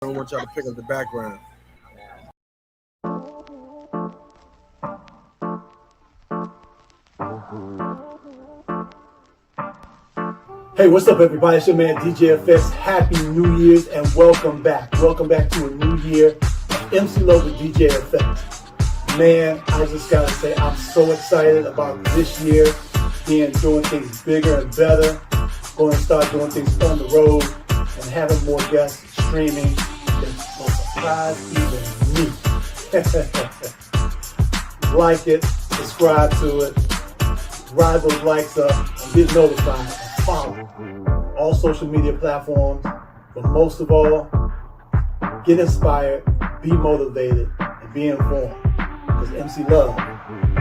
I don't want y'all to pick up the background. Hey, what's up, everybody? It's your man DJ FX. Happy New Year's and welcome back. Welcome back to a new year of MC Love with DJ FX. Man, I just gotta say, I'm so excited about this year doing things bigger and better. Going to start doing things on the road and having more guests streaming that will surprise even me. Like it, subscribe to it, ride those likes up, and get notified. Follow all social media platforms, but most of all, get inspired, be motivated, and be informed. Because MC Love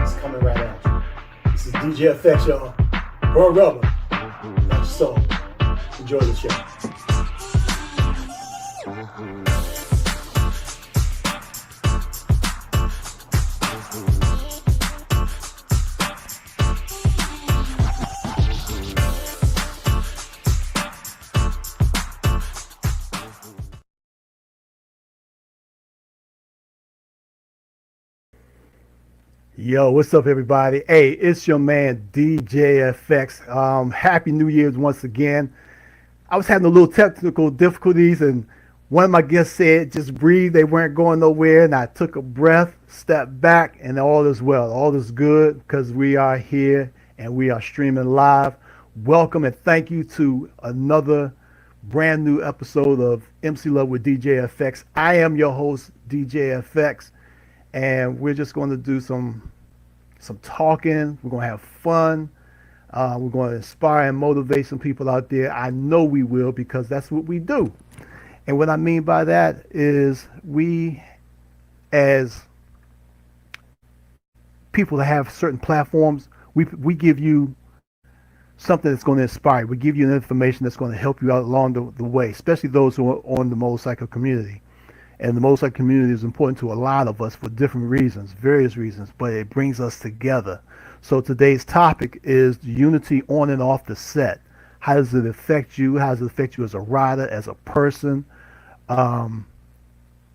is coming right at you. This is DJ FX, y'all. Burn rubber, not your soul. Enjoy the show. Yo, what's up, everybody? Hey, it's your man DJ FX. Happy New Year's once again. I was having a little technical difficulties, and one of my guests said, "Just breathe." They weren't going nowhere, and I took a breath, stepped back, and all is well. All is good because we are here and we are streaming live. Welcome and thank you to another brand new episode of MC Love with DJ FX. I am your host, DJ FX. And we're just going to do some talking. We're going to have fun. We're going to inspire and motivate some people out there. I know we will because that's what we do. And what I mean by that is we, as people that have certain platforms, we give you something that's going to inspire. We give you information that's going to help you out along the way, especially those who are on the motorcycle community. And the motorcycle community is important to a lot of us for different reasons, various reasons, but it brings us together. So today's topic is unity on and off the set. How does it affect you? How does it affect you as a rider, as a person, in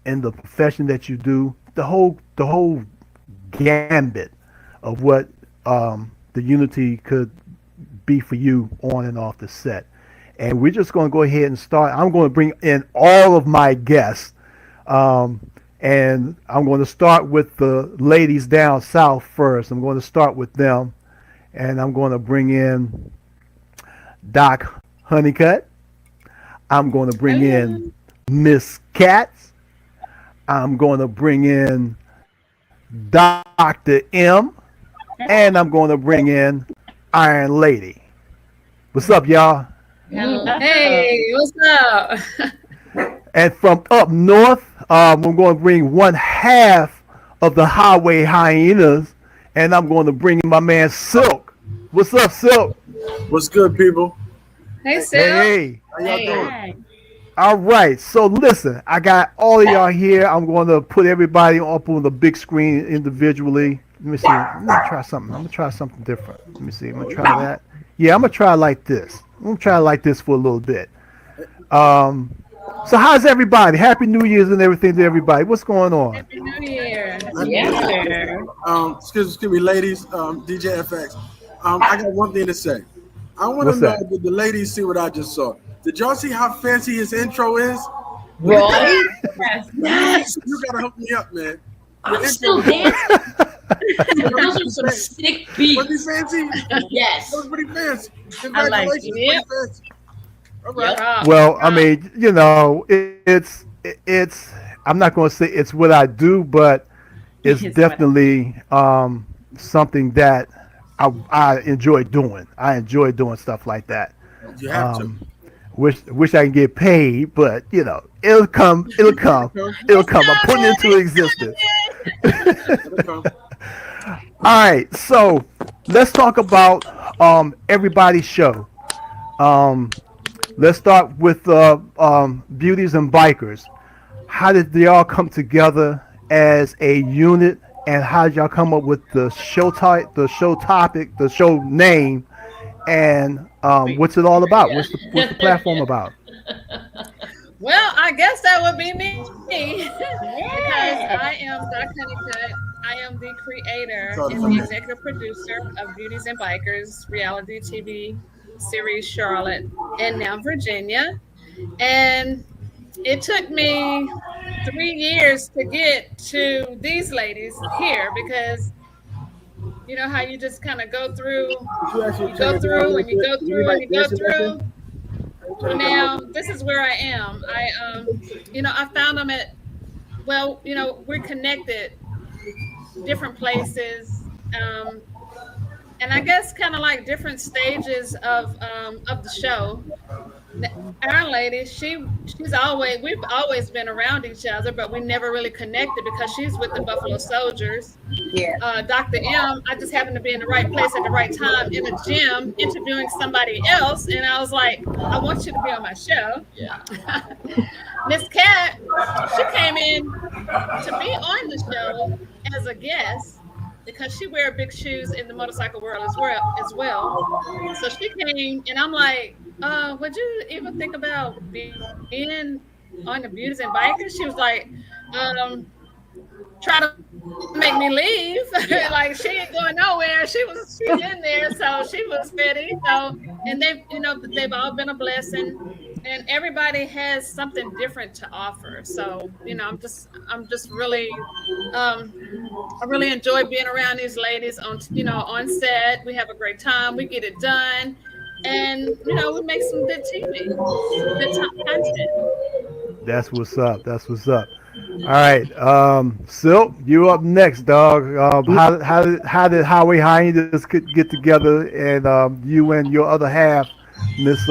the profession that you do? The whole gambit of what the unity could be for you on and off the set. And we're just going to go ahead and start. I'm going to bring in all of my guests. And I'm going to start with the ladies down south first. I'm going to start with them, and I'm going to bring in Doc Honeycutt. I'm going to bring in Miss Katz. I'm going to bring in Dr. M, and I'm going to bring in Iron Lady. What's up, y'all? Hey, what's up? And from up north, we're going to bring one half of the Highway Hyenas, and I'm going to bring in my man Silk. What's up, Silk? What's good, people? Hey, Sil. Hey. How y'all doing? All right. So listen, I got all of y'all here. I'm going to put everybody up on the big screen individually. Let me see. Let me try something. I'm going to try something different. Let me see. I'm going to try that. Yeah, I'm going to try like this. I'm going to try like this for a little bit. So how's everybody? Happy New Year's and everything to everybody. What's going on? Happy New Year. Excuse me, ladies. DJ FX. I got one thing to say. I want to What's know, that? did the ladies see what I just saw? Did y'all see how fancy his intro is? Right? Yes. You gotta hook me up, man. I'm still dancing. Those are some sick beats. Was he fancy? Yes. That was pretty fancy. I like Congratulations. it. Yep. Pretty fancy. All right. Yep. Well, I mean, you know, it's. I'm not going to say it's what I do, but it's definitely something that I enjoy doing. I enjoy doing stuff like that. You have to. Wish I can get paid, but you know, it'll come. It'll come. It'll come. I'm putting it into existence. All right, so let's talk about everybody's show. Let's start with Beauties and Bikers. How did they all come together as a unit, and how did y'all come up with the show type, the show topic, the show name, and what's it all about? What's the platform about? Well, I guess that would be me because Yeah. I am Doc Honeycutt. I am the creator So, and the executive producer of Beauties and Bikers reality TV series Charlotte and now Virginia. And it took me 3 years to get to these ladies here because you know how you just kind of go through, could you actually you turn go it down a through little and you bit? go Is through and anybody you go dancing back there? through. Turn it down a Now, little bit. this is where I am. I found them at, well, we're connected different places. And I guess kind of like different stages of the show. Our lady, we've always been around each other, but we never really connected because she's with the Buffalo Soldiers. Yeah. Dr. M, I just happened to be in the right place at the right time in a gym interviewing somebody else, and I was like, I want you to be on my show. Yeah. Miss Cat, she came in to be on the show as a guest because she wear big shoes in the motorcycle world as well. So she came and I'm like, would you even think about being on the Beauties and Bikers? She was like, try to make me leave. Like she ain't going nowhere. She's in there, so she was ready. So and they've all been a blessing. And everybody has something different to offer. So, I'm just really I really enjoy being around these ladies on set. We have a great time, we get it done, and we make some good TV, some good content. That's what's up. That's what's up. All right, Silk, you up next, dog. How did Highway Hyenas get together, and you and your other half, Miss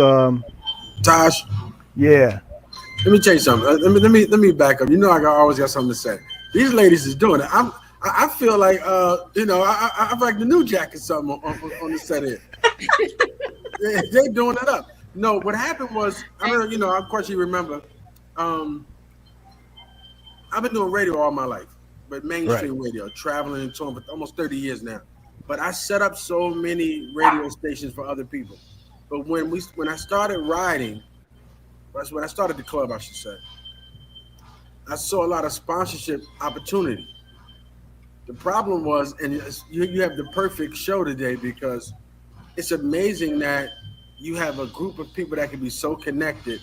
Tosh, yeah. let me tell you something. Let me back up. I always got something to say. These ladies is doing it. I feel like I'm like the new Jack or something on the set here. They doing it up. No, what happened was I don't know. Of course you remember. I've been doing radio all my life, but mainstream radio, traveling and touring for almost 30 years now. But I set up so many radio stations for other people. But when I started riding, that's when I started the club, I should say. I saw a lot of sponsorship opportunity. The problem was, and you have the perfect show today because it's amazing that you have a group of people that can be so connected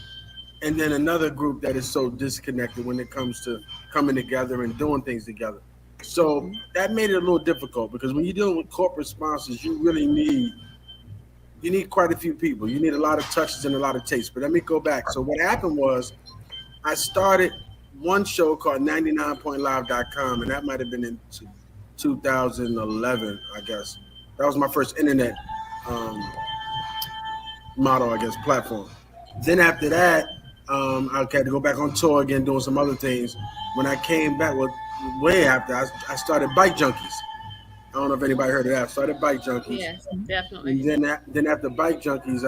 and then another group that is so disconnected when it comes to coming together and doing things together. So that made it a little difficult because when you're dealing with corporate sponsors, you really need quite a few people. You need a lot of touches and a lot of tastes. But let me go back. So what happened was I started one show called 99.live.com, and that might have been in 2011, I guess. That was my first internet model, I guess, platform. Then after that, I had to go back on tour again, doing some other things. When I came back, way after, I started Bike Junkies. I don't know if anybody heard of that. I started Bike Junkies. Yes, definitely. And then after Bike Junkies,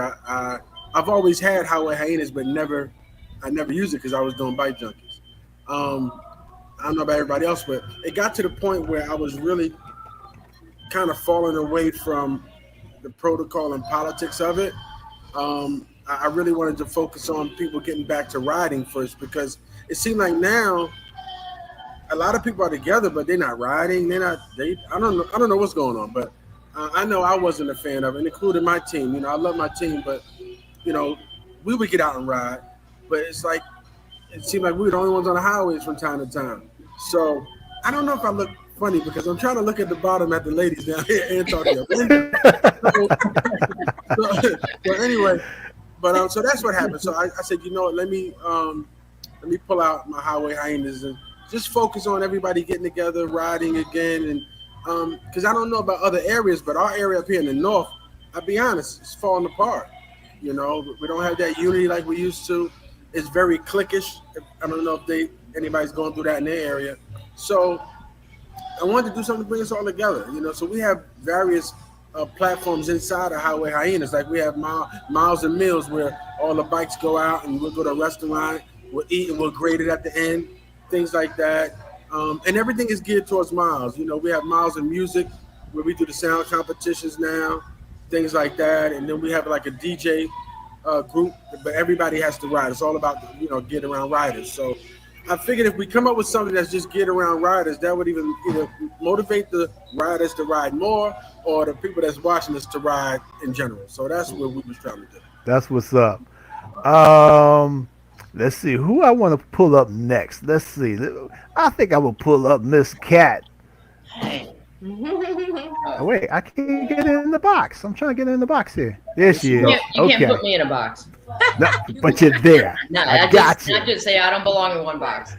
I've always had Highway Hyenas, but I never used it because I was doing Bike Junkies. I don't know about everybody else, but it got to the point where I was really kind of falling away from the protocol and politics of it. I really wanted to focus on people getting back to riding first because it seemed like now a lot of people are together, but they're not riding. I don't know what's going on, but I know I wasn't a fan of it, including my team. I love my team, but we would get out and ride, but it's like it seemed like we were the only ones on the highways from time to time. So I don't know if I look funny because I'm trying to look at the bottom at the ladies down here and talk to them. So anyway, so that's what happened. So I said, what, let me pull out my Highway Hyenas and just focus on everybody getting together, riding again. And because I don't know about other areas, but our area up here in the north, I'll be honest, it's falling apart. We don't have that unity like we used to. It's very cliquish. I don't know if anybody's going through that in their area. So I wanted to do something to bring us all together. So we have various platforms inside of Highway Hyenas. Like we have Miles and Meals where all the bikes go out and we'll go to a restaurant, we'll eat and we'll grade it at the end, things like that. And everything is geared towards Miles. We have Miles and Music where we do the sound competitions now, things like that. And then we have like a DJ group, but everybody has to ride. It's all about get around riders. So I figured if we come up with something that's just get around riders, that would either motivate the riders to ride more or the people that's watching us to ride in general. So that's what we was trying to do. That's what's up. Let's see who I want to pull up next. Let's see. I think I will pull up Miss Cat. Hey. Oh, wait, I can't get in the box. I'm trying to get in the box here. There she is. You can't put me in a box. No, but you're there. No, I got you. I just say I don't belong in one box.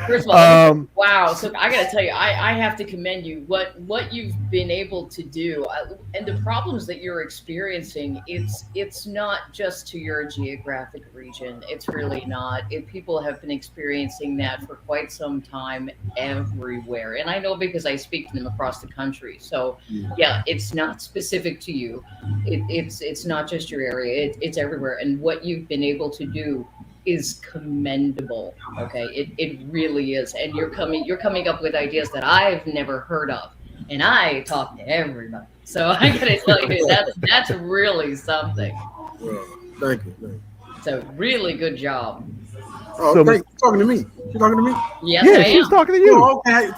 First of all, wow. So I got to tell you, I have to commend you. What you've been able to do, and the problems that you're experiencing. It's not just to your geographic region. It's really not. People have been experiencing that for quite some time everywhere, and I know because I speak to them across the country. So yeah, it's not specific to you. It's not just your area. It's everywhere, and what you've been able to do is commendable. Okay, it really is, and you're coming up with ideas that I've never heard of, and I talk to everybody. So I gotta tell you, that's really something. Thank you. So really good job. Oh, so, thank you. Talking to me? You talking to me? Yes, yeah, she's talking to you. Oh, okay.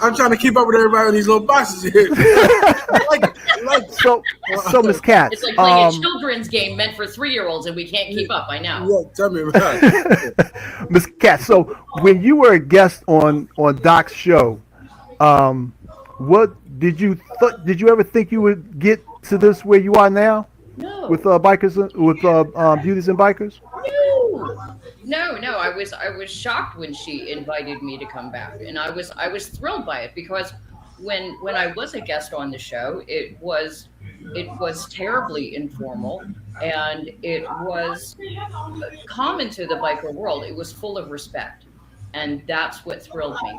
I'm trying to keep up with everybody in these little boxes here. I like it. So Miss Cat. It's like playing a children's game meant for 3-year-olds, and we can't keep up. I know. Yeah, tell me about it. Miss Cat. So when you were a guest on Doc's show, what did you ever think you would get to this where you are now? No. With bikers, with beauties and bikers? No. I was shocked when she invited me to come back, and I was thrilled by it because when I was a guest on the show, it was terribly informal, and it was common to the biker world. It was full of respect, and that's what thrilled me.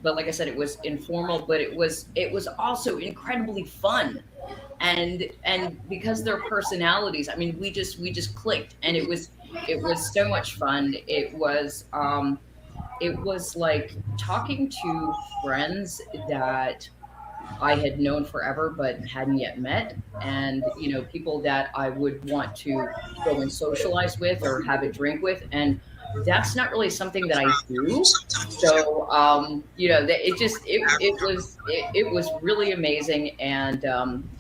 But like I said, it was informal, but it was also incredibly fun. And because their personalities, I mean, we just clicked, and it was so much fun. It was like talking to friends that I had known forever but hadn't yet met, and people that I would want to go and socialize with or have a drink with, and that's not really something that I do. So it was really amazing, and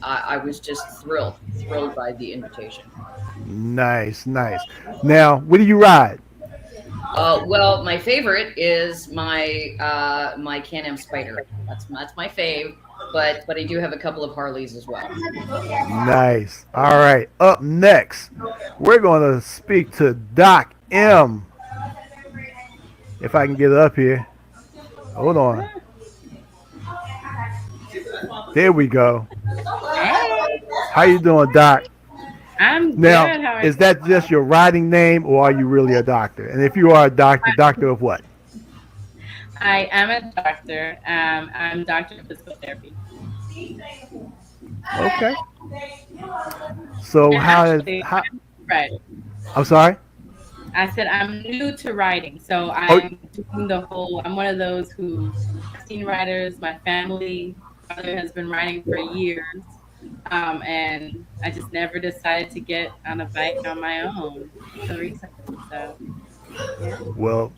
I was just thrilled by the invitation. Nice. Now, what do you ride? Well, my favorite is my Can-Am Spider. That's my fave, but I do have a couple of Harleys as well. Nice. All right. Up next, we're going to speak to Doc M. If I can get it up here. Hold on. There we go. How you doing, Doc? I'm now, good. How are is that just your riding name, or are you really a doctor? And if you are a doctor of what? I am a doctor. I'm a doctor of physical therapy. Okay. So right. I'm sorry? I said I'm new to riding, so I'm doing I'm one of those who have seen riders. My family brother has been riding for years, and I just never decided to get on a bike on my own until recently. So, yeah. Well,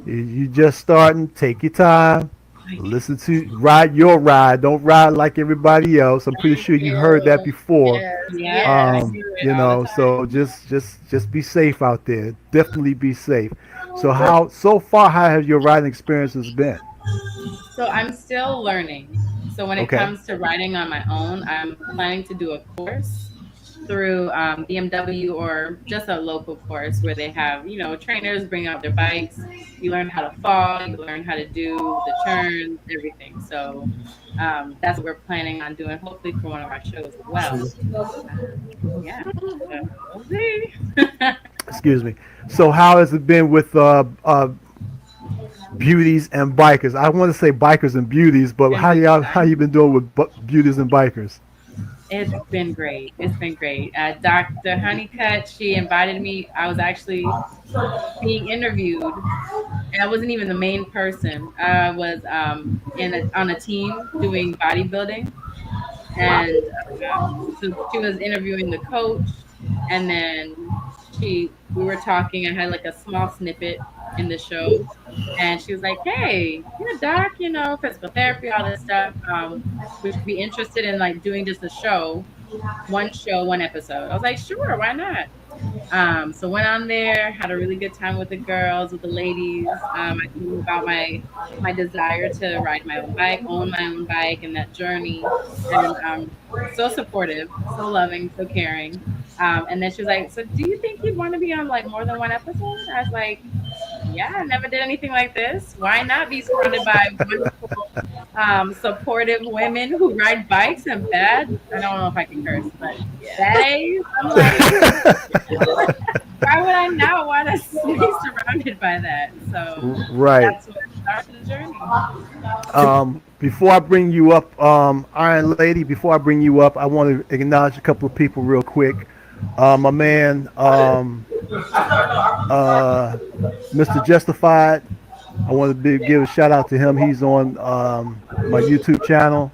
you just starting. Take your time. Listen to ride your ride. Don't ride like everybody else. I'm pretty sure you heard that before. Yeah. So just be safe out there. Definitely be safe. So how have your riding experiences been? So I'm still learning. So when it comes to riding on my own, I'm planning to do a course through BMW or just a local course where they have, trainers bring out their bikes. You learn how to fall, you learn how to do the turns, everything. So that's what we're planning on doing, hopefully for one of our shows as well. Yeah. So we'll see. Excuse me. So how has it been with beauties and bikers? I want to say bikers and beauties, but how you been doing with beauties and bikers? It's been great. Dr. Honeycutt, she invited me. I was actually being interviewed, and I wasn't even the main person. I was on a team doing bodybuilding, And so she was interviewing the coach, and then we were talking. I had like a small snippet in the show, and she was like, "Hey, you're a doc, you know, physical therapy, all this stuff. Would you be interested in like doing just a show, one episode?" I was like, "Sure, why not?" So went on there, had a really good time with the girls, with the ladies. I told them about my desire to ride my own bike, own my own bike, and that journey. And so supportive, so loving, so caring. And then she was like, "So do you think you'd want to be on like more than one episode?" I was like, "Yeah, I never did anything like this. Why not be surrounded by wonderful, supportive women who ride bikes and bad?" I don't know if I can curse, but badass. I'm like, why would I not want to be surrounded by that? So that's what started the journey. Before I bring you up, Iron Lady, before I bring you up, I want to acknowledge a couple of people real quick. My man, Mr. Justified. I want to give a shout out to him. He's on my YouTube channel.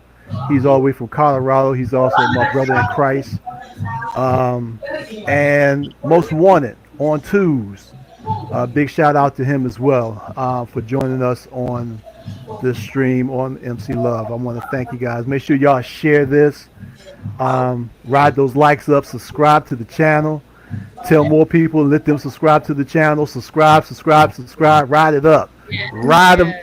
He's all the way from Colorado. He's also my brother in Christ. And Most Wanted on Twos. Big shout out to him as well for joining us on this stream on MC Love. I want to thank you guys. Make sure y'all share this. Ride those likes up. Subscribe to the channel. Tell more people. Let them subscribe to the channel. Subscribe. Ride it up. Ride them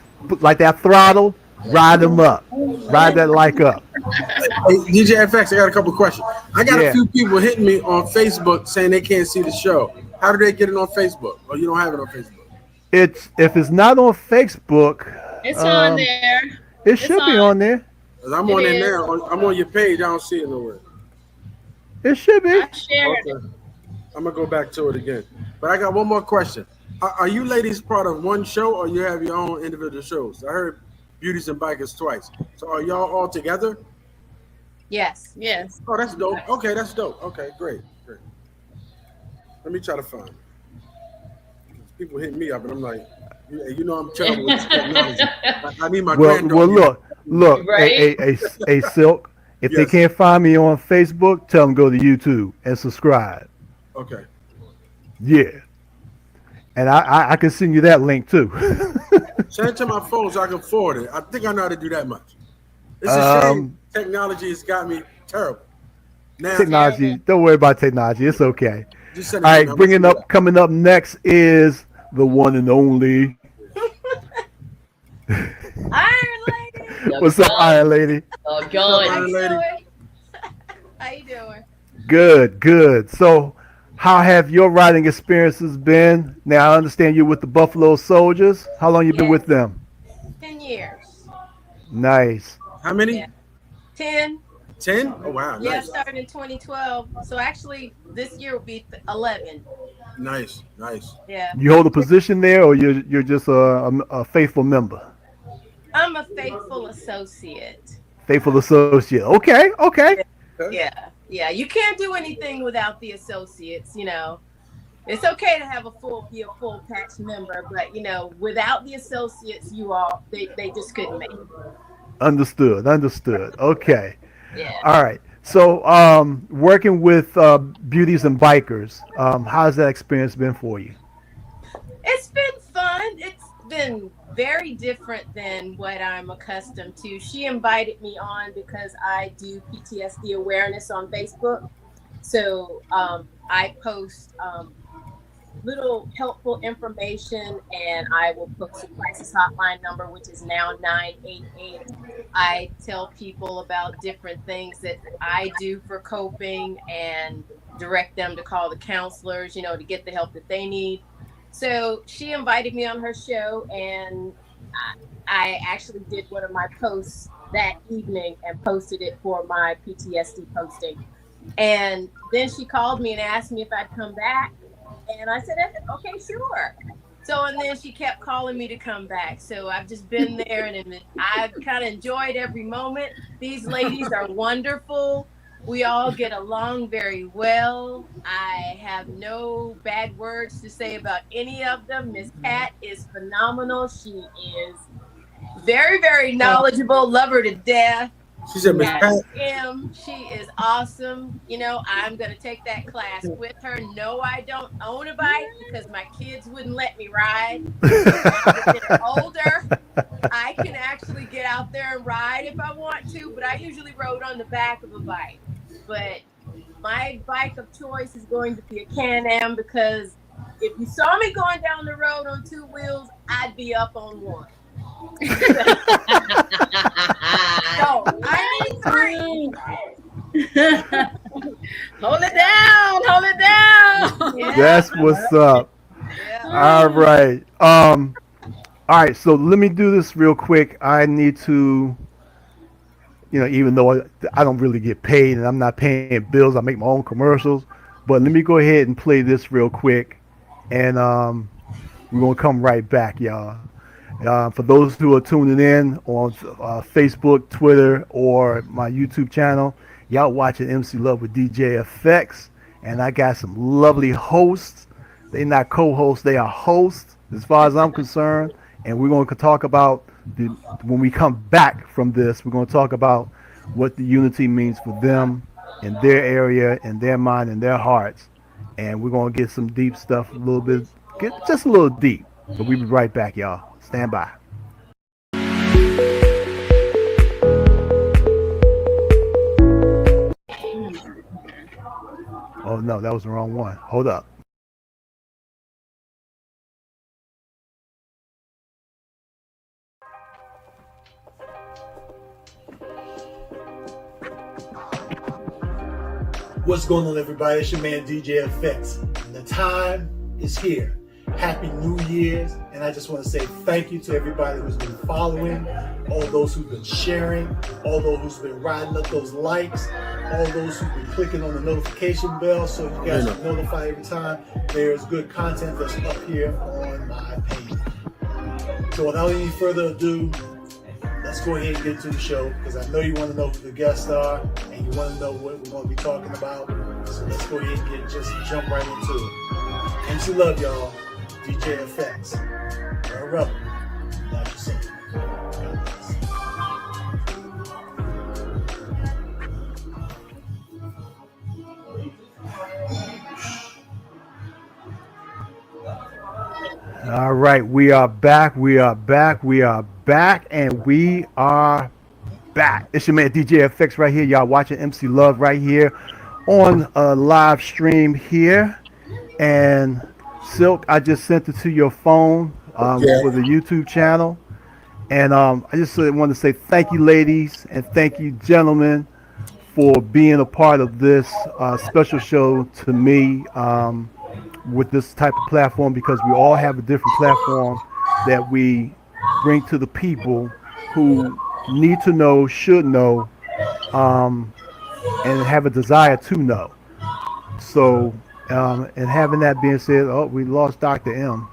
like that throttle. Ride them up. Ride that like up. Hey, DJ FX, I got a couple of questions. I got a few people hitting me on Facebook saying they can't see the show. How do they get it on Facebook? Or you don't have it on Facebook? If it's not on Facebook, it's on there. It should be on there. I'm on there now. I'm on your page. I don't see it nowhere. It should be. I shared it. I'm gonna go back to it again. But I got one more question. Are you ladies part of one show, or you have your own individual shows? I heard Beauties and Bikers twice. So are y'all all together? Yes. Oh, that's dope. Okay, that's dope. Okay, great. Let me try to find it. People hit me up, and I'm like, you know, I'm terrible with technology. I need my granddaughter. Look, right? a Silk. If they can't find me on Facebook, tell them go to YouTube and subscribe. Okay. Yeah. And I can send you that link too. Send it to my phone so I can forward it. I think I know how to do that much. It's a shame technology has got me terrible. Now, technology, don't worry about technology. It's okay. All right, coming up next is the one and only Iron Lady. What's up, Iron Lady? Iron Lady. How you doing? Good. So, how have your riding experiences been? Now, I understand you're with the Buffalo Soldiers. How long you been with them? 10 years. Nice. How many? Yeah. 10. 10? Oh, wow. Yeah, Nice. I started in 2012. So actually, this year will be 11. Nice. Yeah. You hold a position there, or you're just a faithful member? I'm a faithful associate. Faithful associate. Okay. Yeah. You can't do anything without the associates, you know. It's okay to have be a full patch member, but you know, without the associates, they just couldn't make it. Understood. Okay. Yeah. All right. So, working with Beauties and Bikers, how's that experience been for you? It's been fun. It's been very different than what I'm accustomed to. She invited me on because I do PTSD awareness on Facebook. So I post little helpful information, and I will post a crisis hotline number, which is now 988. I tell people about different things that I do for coping and direct them to call the counselors, you know, to get the help that they need. So she invited me on her show, and I actually did one of my posts that evening and posted it for my PTSD posting. And then she called me and asked me if I'd come back. And I said, okay, sure. So, and then she kept calling me to come back. So I've just been there, and I've kind of enjoyed every moment. These ladies are wonderful. We all get along very well. I have no bad words to say about any of them. Miss Pat is phenomenal. She is very, very knowledgeable. Love her to death. She said, Miss Pat. She is awesome. You know, I'm going to take that class with her. No, I don't own a bike because my kids wouldn't let me ride. As I get older, I can actually get out there and ride if I want to, but I usually rode on the back of a bike. But my bike of choice is going to be a Can-Am because if you saw me going down the road on two wheels, I'd be up on one. So I need three. Hold it down. Hold it down. Yeah. That's what's up. Yeah. All right. All right. So let me do this real quick. I need to, even though I don't really get paid and I'm not paying bills, I make my own commercials. But let me go ahead and play this real quick, and we're gonna come right back, y'all. For those who are tuning in on Facebook, Twitter, or my YouTube channel, y'all watching MC Love with DJ FX, and I got some lovely hosts. They're not co-hosts, they are hosts, as far as I'm concerned. And we're going to talk about, when we come back from this, we're going to talk about what the unity means for them in their area, in their mind, in their hearts. And we're going to get some deep stuff, just a little deep. But we'll be right back, y'all. Stand by. Oh no, that was the wrong one. Hold up. What's going on, everybody? It's your man DJ FX, and the time is here. Happy New Year's, and I just want to say thank you to everybody who's been following, all those who've been sharing, all those who's been riding up those likes, all those who've been clicking on the notification bell so you guys are notified every time there's good content that's up here on my page. So without any further ado, let's go ahead and get to the show, because I know you want to know who the guests are and you want to know what we're going to be talking about. So let's go ahead and just jump right into it. MC Love, y'all. DJ FX. You're up. Like you said. All right, we are back. We are back. We are back, and we are back. It's your man DJ FX right here. Y'all watching MC Love right here on a live stream here. And Silk, I just sent it to your phone for the YouTube channel. And I just want to say thank you, ladies, and thank you, gentlemen, for being a part of this special show to me with this type of platform, because we all have a different platform that we bring to the people who need to know, should know, and have a desire to know. So, and having that being said, we lost Dr. M.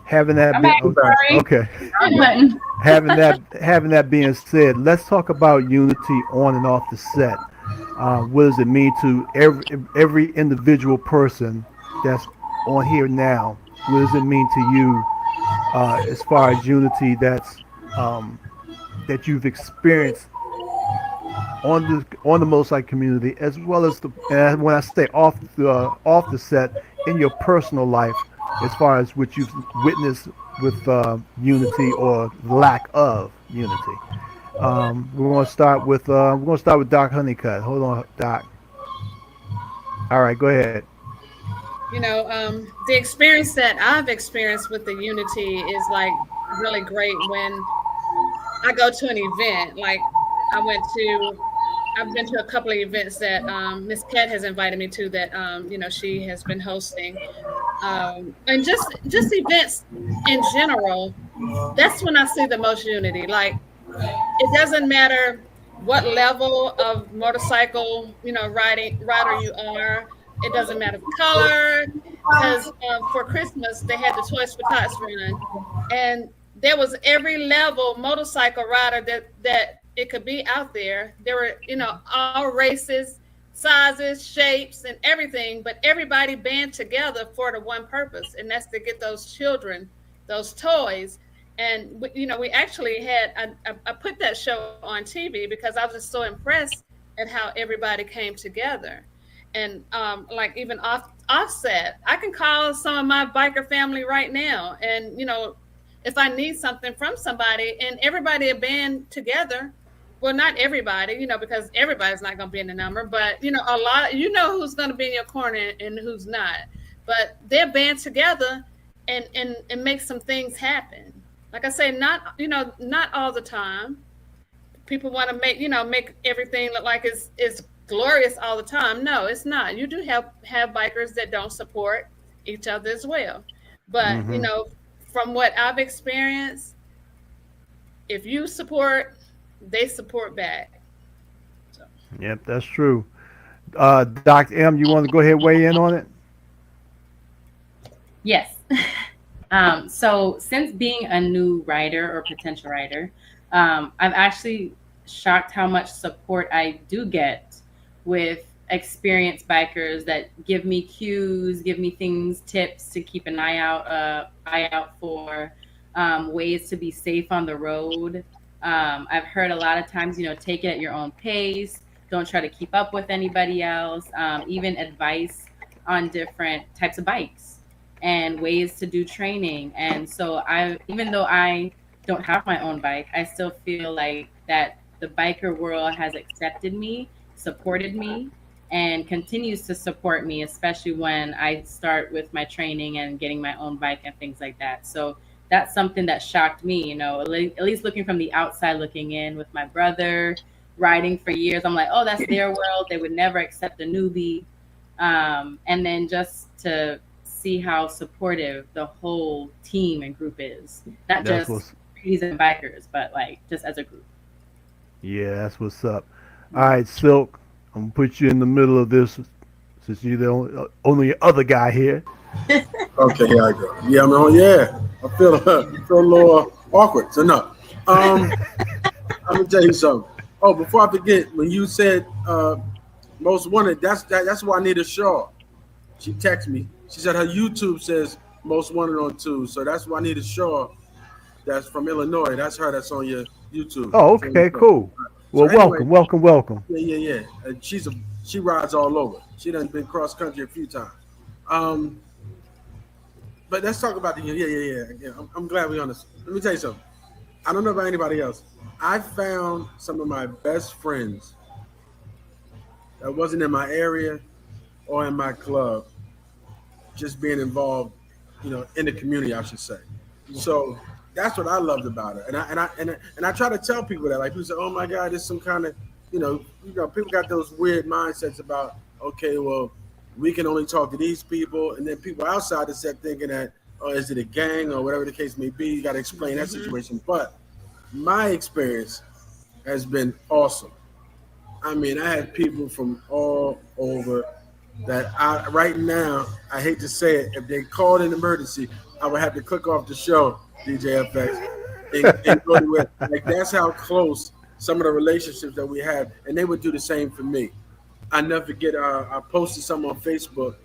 Having that okay. Having that being said, let's talk about unity on and off the set. What does it mean to every individual person that's on here now? What does it mean to you as far as unity that's that you've experienced on the Motorcycle community, as well as and when I stay off the set, in your personal life, as far as what you've witnessed with unity or lack of unity? We're going to start with Doc Honeycutt. Hold on, Doc. All right, go ahead. The experience that I've experienced with the unity is like really great when I go to an event. Like I've been to a couple of events that Miss Kat has invited me to that she has been hosting, and just events in general. That's when I see the most unity. Like, it doesn't matter what level of motorcycle rider you are. It doesn't matter the color, because for Christmas they had the Toys for Tots run, and there was every level motorcycle rider that it could be out there. There were, all races, sizes, shapes, and everything, but everybody band together for the one purpose, and that's to get those children those toys. And we actually had I put that show on TV because I was just so impressed at how everybody came together. And like even Offset, I can call some of my biker family right now, and if I need something from somebody, and everybody a band together. Well, not everybody, because everybody's not going to be in the number, but a lot, who's going to be in your corner and who's not. But they're band together and make some things happen. Like I say, not all the time. People want to make everything look like it's glorious all the time. No, it's not. You do have bikers that don't support each other as well. But, from what I've experienced, if you support, they support back. So. Yep, that's true. Dr. M, you want to go ahead and weigh in on it? Yes. So since being a new writer or potential writer, I've actually shocked how much support I do get with experienced bikers that give me cues, give me things, tips to keep an eye out for, ways to be safe on the road. I've heard a lot of times, take it at your own pace. Don't try to keep up with anybody else. Even advice on different types of bikes and ways to do training. And so even though I don't have my own bike, I still feel like that the biker world has accepted me, supported me, and continues to support me, especially when I start with my training and getting my own bike and things like that. So that's something that shocked me, at least looking from the outside looking in with my brother riding for years. I'm like, oh, that's their world. They would never accept a newbie. And then just to see how supportive the whole team and group is, not just ladies and bikers, but like just as a group. Yeah, that's what's up. All right, Silk, I'm going to put you in the middle of this since you're the only other guy here. Okay, here I go. Yeah, I feel a little awkward. So no, I'm gonna tell you something. Oh, before I forget, when you said most wanted, that's why Anita Shaw. She texted me. She said her YouTube says most wanted on 2, so that's why Anita Shaw. That's from Illinois. That's her. That's on your YouTube. Oh, okay, cool. Well, so anyway, welcome. Yeah. She rides all over. She done been cross country a few times. But let's talk about yeah. I'm glad we're on this. Let me tell you something. I don't know about anybody else. I found some of my best friends that wasn't in my area or in my club, just being involved, in the community, I should say. So that's what I loved about it. And I try to tell people that, like, people say, oh my God, there's some kind of, people got those weird mindsets about, okay, well, we can only talk to these people, and then people outside the set thinking that, oh, is it a gang or whatever the case may be? You got to explain that situation. But my experience has been awesome. I mean, I had people from all over that right now, I hate to say it, if they called an emergency, I would have to click off the show, DJ FX, and go to it. Like, that's how close some of the relationships that we had, and they would do the same for me. I never forget, I posted something on Facebook,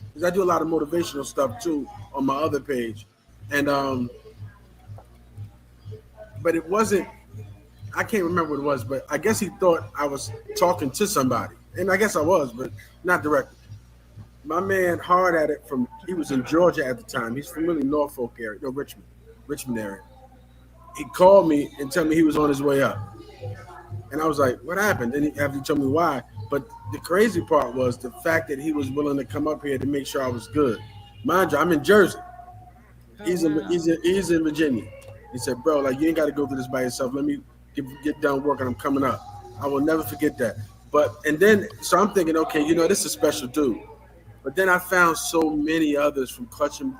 because I do a lot of motivational stuff too on my other page. And but it wasn't, I can't remember what it was, but I guess he thought I was talking to somebody. And I guess I was, but not directly. My man, hard at it, he was in Georgia at the time. He's from really Norfolk area, Richmond area. He called me and told me he was on his way up. And I was like, what happened? Then he after he told me why. But the crazy part was the fact that he was willing to come up here to make sure I was good. Mind you, I'm in Jersey. He's in Virginia. He said, bro, like, you ain't got to go through this by yourself. Let me get done working. I'm coming up. I will never forget that. So I'm thinking, okay, this is a special dude. But then I found so many others from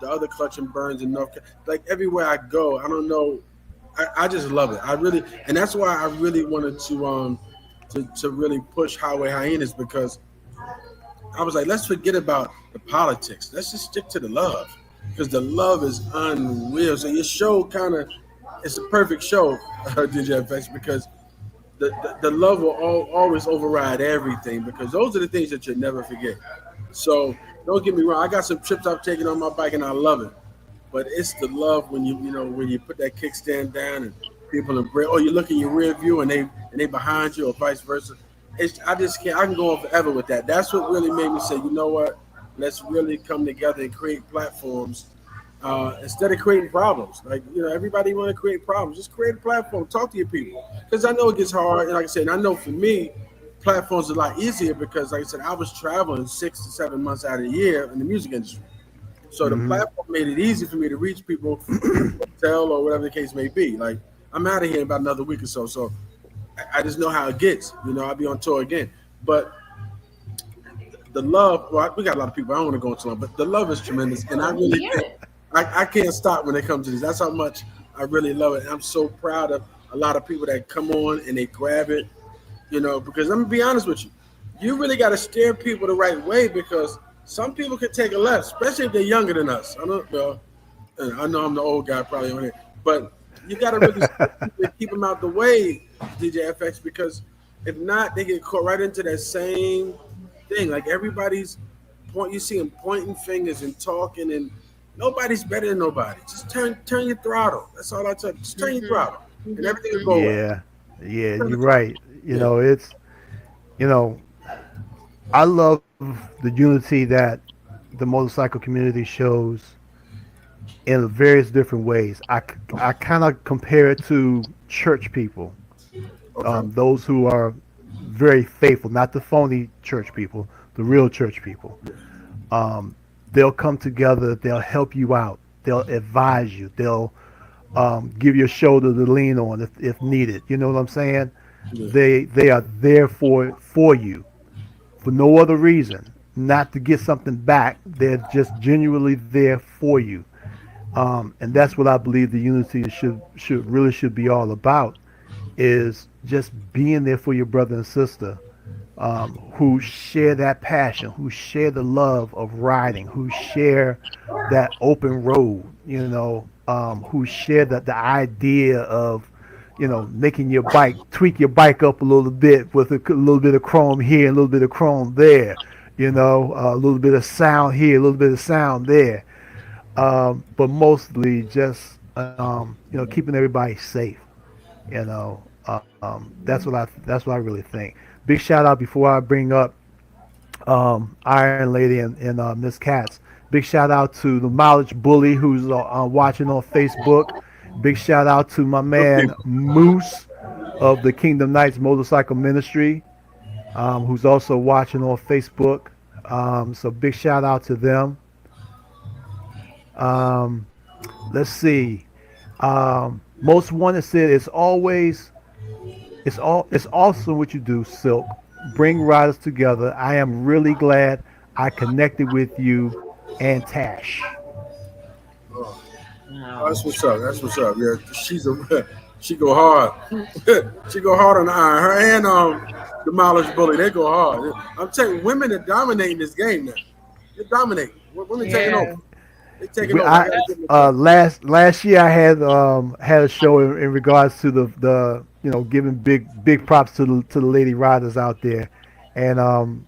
the other Clutch and Burns in North Carolina. Like, everywhere I go, I don't know. I just love it. And that's why I really wanted to really push Highway Hyenas, because I was like, let's forget about the politics. Let's just stick to the love, because the love is unreal. So your show it's a perfect show, DJ FX, because the love will always override everything, because those are the things that you'll never forget. So don't get me wrong. I got some trips I've taken on my bike and I love it. but it's the love when when you put that kickstand down and people embrace. Oh, you look in your rear view and they behind you, or vice versa. I just can't. I can go on forever with that. That's what really made me say, you know what? Let's really come together and create platforms instead of creating problems. Like everybody want to create problems. Just create a platform. Talk to your people, because I know it gets hard. And like I said, I know for me, platforms are a lot easier because, like I said, I was traveling 6 to 7 months out of the year in the music industry. So the platform made it easy for me to reach people, hotel or whatever the case may be. Like I'm out of here in about another week or so. So I just know how it gets. I'll be on tour again. But the love, well, we got a lot of people. I don't want to go into long, but the love is tremendous. And I really I can't stop when it comes to this. That's how much I really love it. And I'm so proud of a lot of people that come on and they grab it, because I'm going to be honest with you. You really got to steer people the right way, because some people can take a left, especially if they're younger than us. I know I'm the old guy probably on here, but you got to really keep them out the way, DJ FX, because if not, they get caught right into that same thing. Like everybody's you see them pointing fingers and talking, and nobody's better than nobody. Just turn your throttle. That's all I tell you. Just turn your throttle, and everything will go well. Yeah, you're right. It's I love the unity that the motorcycle community shows in various different ways. I kind of compare it to church people, those who are very faithful, not the phony church people, the real church people. They'll come together, they'll help you out, they'll advise you, they'll give you a shoulder to lean on if needed. You know what I'm saying? Yeah. They are there for you for no other reason, not to get something back. They're just genuinely there for you. And that's what I believe the unity should be all about, is just being there for your brother and sister who share that passion, who share the love of riding, who share that open road, who share the idea of, making your bike, tweak your bike up a little bit with a little bit of chrome here, a little bit of chrome there, a little bit of sound here, a little bit of sound there. But mostly just, keeping everybody safe. That's what I really think. Big shout out before I bring up Iron Lady and Miss Katz. Big shout out to the Mileage Bully who's watching on Facebook. Big shout out to my man Moose of the Kingdom Knights Motorcycle Ministry, who's also watching on Facebook. So big shout out to them. Let's see. Most Wanted said it's awesome what you do, Silk. Bring riders together. I am really glad I connected with you and Tash. Oh, that's what's up. That's what's up. Yeah, she go hard. She go hard on the iron. Her and the Mileage Bully, they go hard. I'm telling you, women are dominating this game now. They're dominating. Women taking over. They taking over. Last year I had a show in regards to the giving big props to the lady riders out there, and I'm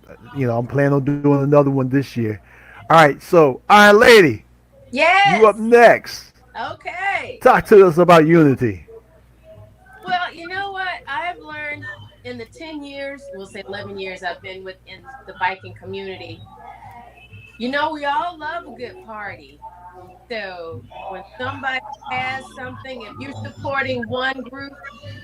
planning on doing another one this year. All right, so Iron Lady, yes, you up next. Okay. Talk to us about unity. Well, you know what? I've learned in the 10 years, we'll say 11 years I've been within the biking community. We all love a good party. So when somebody has something, if you're supporting one group,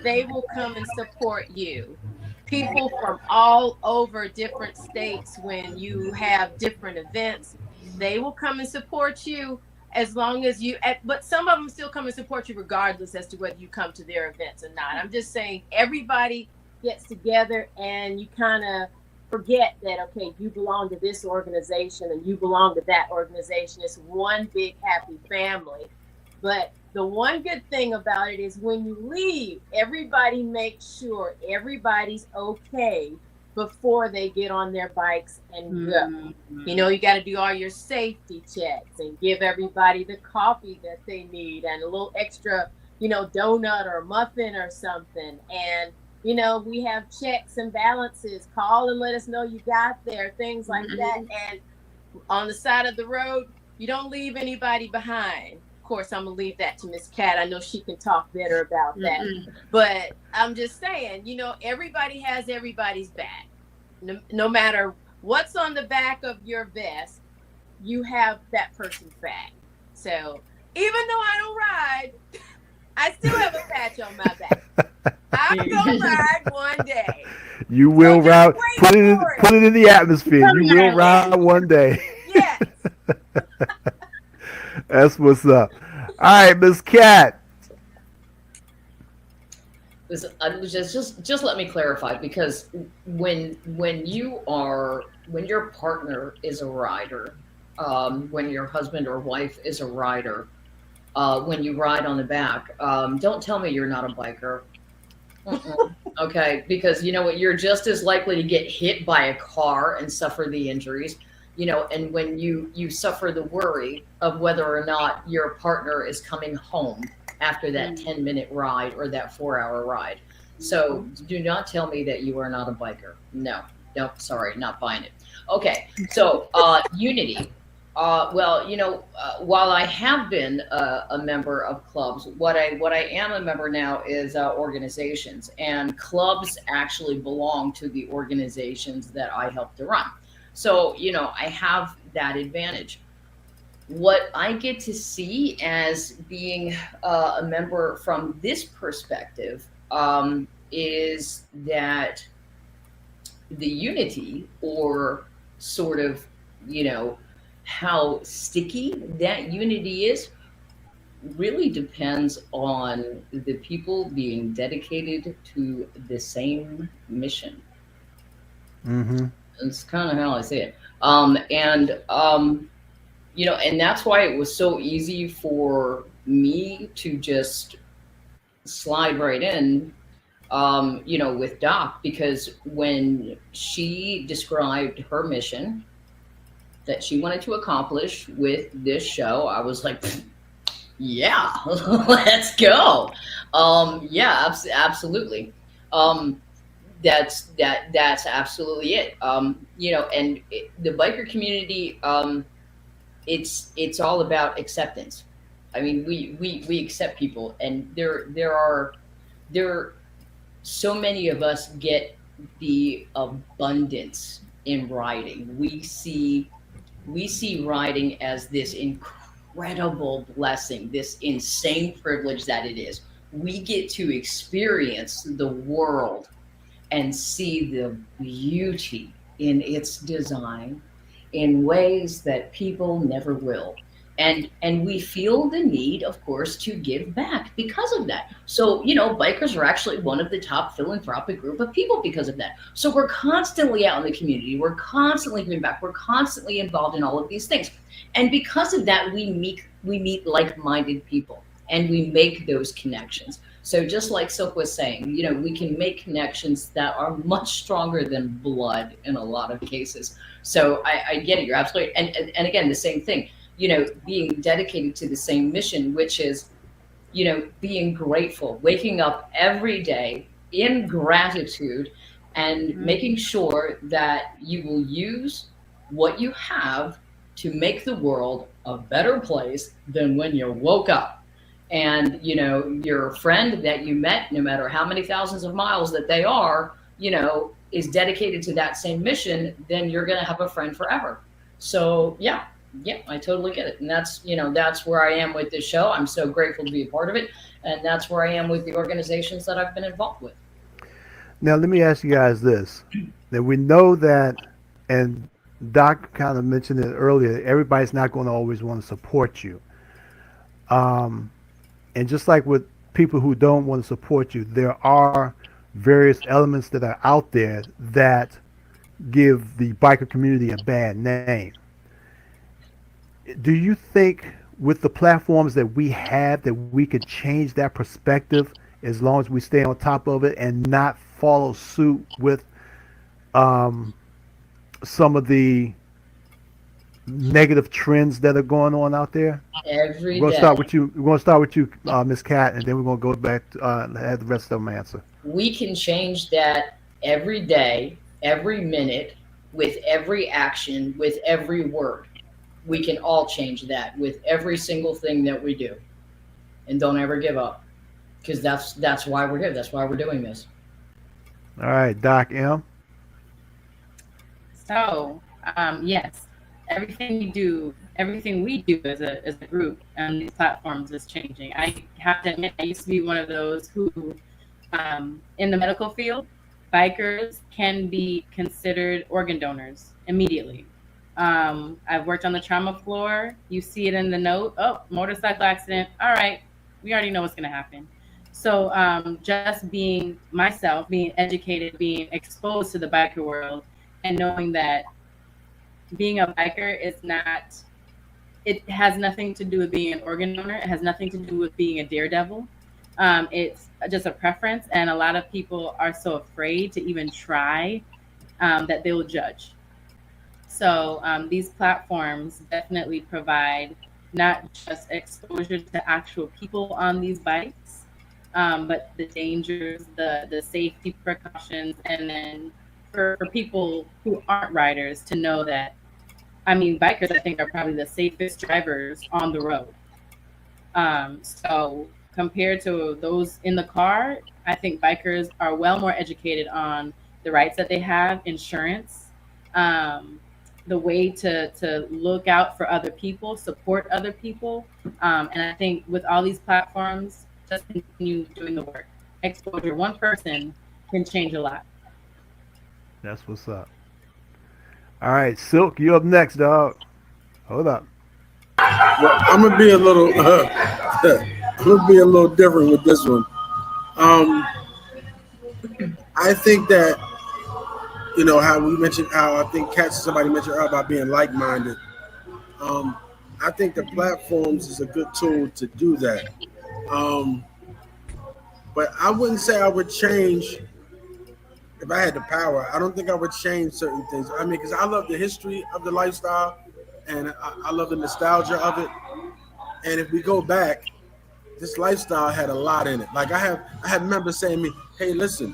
they will come and support you. People from all over different states, when you have different events, they will come and support you. As long as but some of them still come and support you regardless as to whether you come to their events or not. I'm just saying everybody gets together and you kind of forget that, okay, you belong to this organization and you belong to that organization. It's one big happy family. But the one good thing about it is when you leave, everybody makes sure everybody's okay before they get on their bikes and go. Mm-hmm. You got to do all your safety checks and give everybody the coffee that they need and a little extra, donut or muffin or something. And, we have checks and balances. Call and let us know you got there, things like that. And on the side of the road, you don't leave anybody behind. course, I'm gonna leave that to Miss Cat. I know she can talk better about that. Mm-mm. But I'm just saying, everybody has everybody's back. No matter what's on the back of your vest, you have that person's back. So even though I don't ride, I still have a patch on my back. I'm gonna ride one day. You will ride. Put it in the atmosphere. You will ride one day. Yes. That's what's up. All right, Miss Cat. Listen, just let me clarify, because when your partner is a rider, when your husband or wife is a rider, when you ride on the back, don't tell me you're not a biker. Okay, because you know what, you're just as likely to get hit by a car and suffer the injuries, and when you suffer the worry of whether or not your partner is coming home after that 10-minute ride or that 4-hour ride. So do not tell me that you are not a biker. No, sorry, not buying it. Okay, so unity. While I have been a member of clubs, what I am a member now is organizations, and clubs actually belong to the organizations that I help to run. So, I have that advantage. What I get to see as being a member from this perspective is that the unity, or sort of, how sticky that unity is, really depends on the people being dedicated to the same mission. Mm-hmm. That's kind of how I see it. And that's why it was so easy for me to just slide right in, with Doc, because when she described her mission that she wanted to accomplish with this show, I was like, yeah, let's go. Absolutely. That's absolutely it. The biker community, it's all about acceptance. I mean, we accept people, and there are so many of us get the abundance in riding. We see riding as this incredible blessing, this insane privilege that it is. We get to experience the world and see the beauty in its design in ways that people never will. And we feel the need, of course, to give back because of that. So, bikers are actually one of the top philanthropic group of people because of that. So we're constantly out in the community. We're constantly giving back. We're constantly involved in all of these things. And because of that, we meet like-minded people, and we make those connections. So just like Silk was saying, we can make connections that are much stronger than blood in a lot of cases. So I get it. You're absolutely, and again, the same thing, being dedicated to the same mission, which is, being grateful, waking up every day in gratitude, and making sure that you will use what you have to make the world a better place than when you woke up. And, your friend that you met, no matter how many thousands of miles that they are, is dedicated to that same mission, then you're going to have a friend forever. So, yeah, I totally get it. And that's where I am with this show. I'm so grateful to be a part of it. And that's where I am with the organizations that I've been involved with. Now, let me ask you guys this. That we know that, and Doc kind of mentioned it earlier, everybody's not going to always want to support you. And just like with people who don't want to support you, there are various elements that are out there that give the biker community a bad name. Do you think with the platforms that we have that we could change that perspective as long as we stay on top of it and not follow suit with some of the negative trends that are going on out there? Every we're day. We're going to start with you, Ms. Cat, and then we're going to go back to have the rest of them answer. We can change that every day, every minute, with every action, with every word. we can all change that with every single thing that we do. And don't ever give up, because that's why we're here. That's why we're doing this. All right, Doc M. So, yes, everything we do as a group on these platforms is changing. I have to admit, I used to be one of those who, in the medical field, bikers can be considered organ donors immediately. I've worked on the trauma floor. You see it in the note. Oh, motorcycle accident. All right, we already know what's going to happen. So just being myself, being educated, being exposed to the biker world, and knowing that being a biker is not, it has nothing to do with being an organ donor. It has nothing to do with being a daredevil. It's just a preference. And a lot of people are so afraid to even try that they will judge. So these platforms definitely provide not just exposure to actual people on these bikes, but the dangers, the safety precautions, and then for people who aren't riders to know that, I mean, bikers, I think, are probably the safest drivers on the road. So compared to those in the car, I think bikers are well more educated on the rights that they have, insurance, the way to look out for other people, support other people. And I think with all these platforms, just continue doing the work. Exposure, one person can change a lot. That's what's up. All right, Silk, you up next, dog. Hold up. Well, I'm gonna be a little different with this one. I think that, you know, how we mentioned, how I think somebody mentioned about being like-minded. I think the platforms is a good tool to do that. But I wouldn't say I would change if I had the power. I don't think I would change certain things. I mean, because I love the history of the lifestyle, and I love the nostalgia of it. And if we go back, this lifestyle had a lot in it. Like I have members saying to me, "Hey, listen,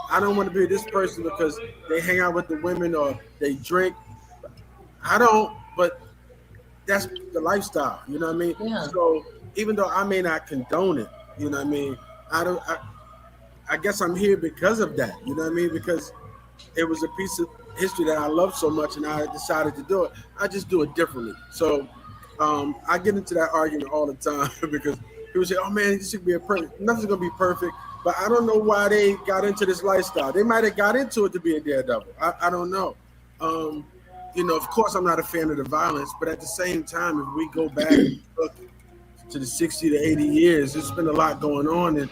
I don't want to be this person because they hang out with the women or they drink." I don't, but that's the lifestyle. You know what I mean? Yeah. So even though I may not condone it, you know what I mean? I guess I'm here because of that. You know what I mean? Because it was a piece of history that I love so much, and I decided to do it. I just do it differently. So I get into that argument all the time because people say, "Oh man, this should be a perfect." Nothing's gonna be perfect, but I don't know why they got into this lifestyle. They might have got into it to be a daredevil. I don't know. You know, of course, I'm not a fan of the violence, but at the same time, if we go back and look to the 60 to 80 years, there's been a lot going on, and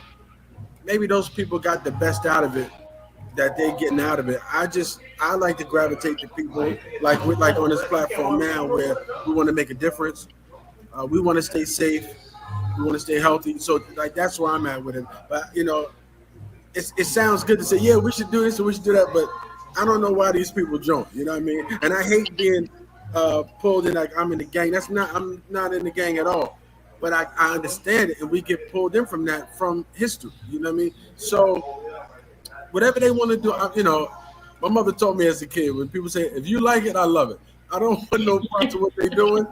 maybe those people got the best out of it that they're getting out of it. I like to gravitate to people like on this platform now where we want to make a difference. We want to stay safe. We want to stay healthy. So like that's where I'm at with it. But you know, it sounds good to say, yeah, we should do this and we should do that, but I don't know why these people join. You know what I mean? And I hate being pulled in like I'm in the gang. I'm not in the gang at all. But I understand it, and we get pulled in from that from history. You know what I mean? So whatever they want to do, you know, my mother told me as a kid, when people say, if you like it, I love it. I don't want no parts of what they're doing,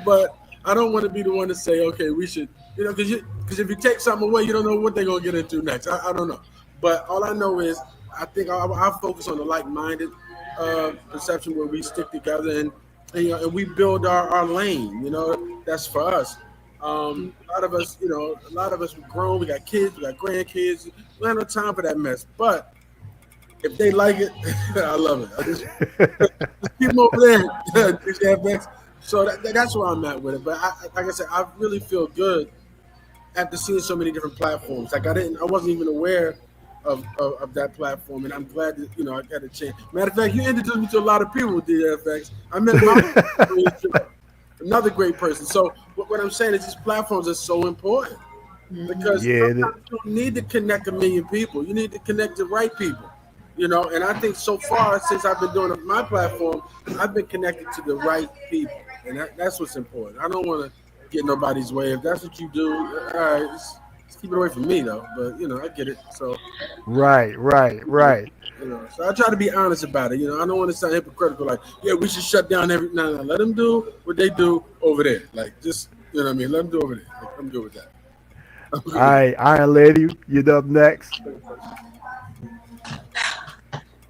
but I don't want to be the one to say, okay, we should, you know, because if you take something away, you don't know what they're going to get into next. I don't know. But all I know is I think I'll focus on the like-minded perception where we stick together and you know, and we build our lane, you know, that's for us. A lot of us, you know, we're grown, we got kids, we got grandkids, we don't have no time for that mess. But if they like it, I love it. I just keep them over there. So that's where I'm at with it. But like I said, I really feel good after seeing so many different platforms. Like I wasn't even aware of that platform, and I'm glad that, you know, I got a chance. Matter of fact, you introduced me to a lot of people with DFX. I met another great person. So what I'm saying is these platforms are so important because you don't need to connect a million people. You need to connect the right people, you know. And I think so far since I've been doing my platform, I've been connected to the right people, and that's what's important. I don't want to get nobody's way. If that's what you do, all right. Keep it away from me though, but you know, I get it. So right. So I try to be honest about it. I don't want to sound hypocritical. Like, yeah, we should shut down every. No, let them do what they do over there. Like, just what I mean. Let them do over there. Like, I'm good with that. All right, Iron Lady, you're up next.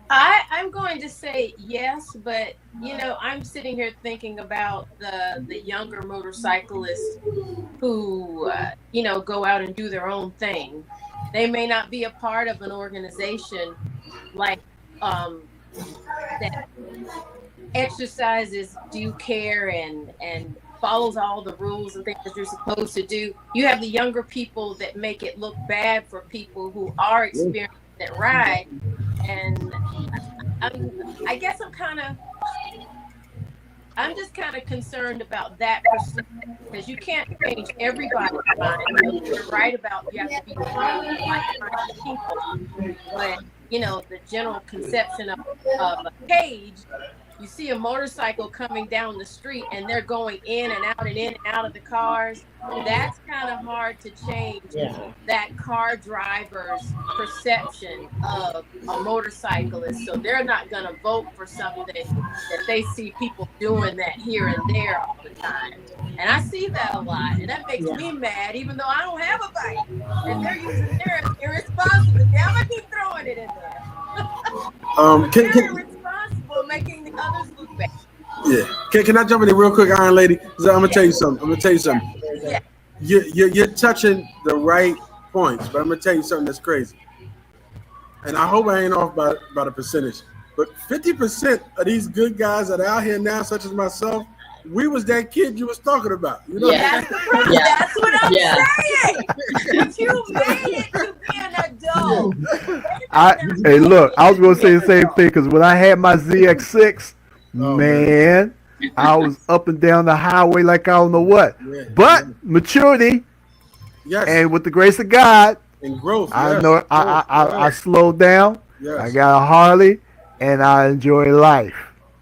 I'm going to say yes, but I'm sitting here thinking about the younger motorcyclists who go out and do their own thing. They may not be a part of an organization like that exercises due care and follows all the rules and things that you're supposed to do. You have the younger people that make it look bad for people who are experienced that ride. And I guess I'm just kind of concerned about that perception, because you can't change everybody's mind. You're right about you have to be like people, but the general conception of a cage. You see a motorcycle coming down the street and they're going in and out of the cars. That's kind of hard to change that car driver's perception of a motorcyclist. So they're not going to vote for something that they see people doing that here and there all the time. And I see that a lot. And that makes me mad, even though I don't have a bike. And they're using their irresponsibility. I'm going to keep throwing it in there. They're irresponsible, making the others look bad. Yeah. Can I jump in there real quick, Iron Lady? I'm gonna tell you something. Yeah. You're touching the right points, but I'm gonna tell you something that's crazy. And I hope I ain't off by the percentage. But 50% of these good guys that are out here now, such as myself, we was that kid you was talking about. That's the problem. That's what I'm saying. But you made it to be an adult. Hey, look, I was gonna say the same thing, because when I had my ZX6, man, I was up and down the highway like I don't know what. But maturity, and with the grace of God, and growth, I slowed down. Yes. I got a Harley, and I enjoy life.